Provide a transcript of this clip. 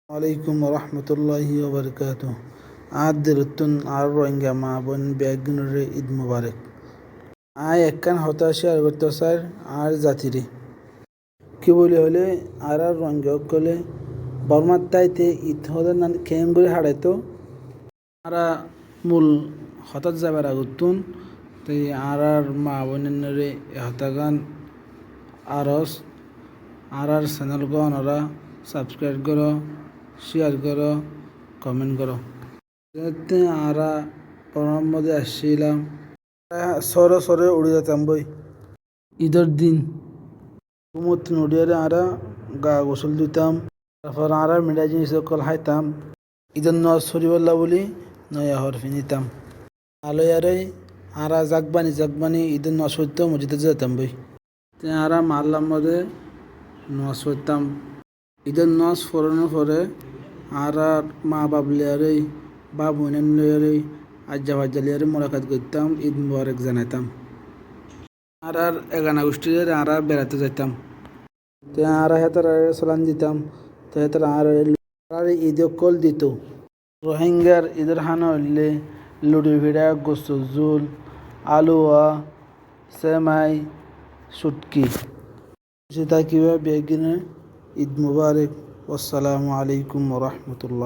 Alaikum warahmatullahi wabarakatuh. Adirtun Rohingya মা বোন বেগুনের ঈদ মুবারক। একখান হতাশা আর অত্যাচার আর জাতিরে কি বলি হলে আর রোহিঙ্গা কলে বর্মার তাইতে ঈদ হলে না খেঙ্গুরি হারাইতো আর মূল হঠাৎ যাবার আগুতুন তাই আর মা বোনের হতাগান আর চ্যানেল গণরা সাবস্ক্রাইব করো, শেয়ার করো, কমেন্ট করো। আরা পড়ার মধ্যে আসছিলাম সরে সরে উড়ে যেতাম বই ঈদের দিন কুমুত নড়িয়ারে আরা গা গোসল দিতাম, তারপর আরা মিঠা জিনিস সকল খাইতাম। ঈদের নজ সরিবল্লা বলি নয়া হর ফিনিতাম আলোয়ারে আরা জাগবানি ঈদের নজ হইতো মসজিদে যেতাম বই আরা মারলাম মধ্যে নজ হইতাম। ঈদের নজ ফরানোর পরে আর মা বাবলিয়ারে বা বোনের লয়ারে আজ্জা বাজ্জালিয়ারে মোলাকাত করতাম, ঈদ মুবারক জানাইতাম। আর এগানা গোষ্ঠীর আর বেড়াতে যেতাম তো আর হেতার সালান দিতাম তো হেতার আর ঈদ কল দিত। রোহিঙ্গার ঈদের হানা হইলে লুডি ভিড়া, গোস্ত জোল, আলুয়া, সেমাই, সুটকি সেটা কিভাবে বেগিনে ঈদ মুবারক। আসসালামু আলাইকুম ওয়া রাহমাতুল্লাহ।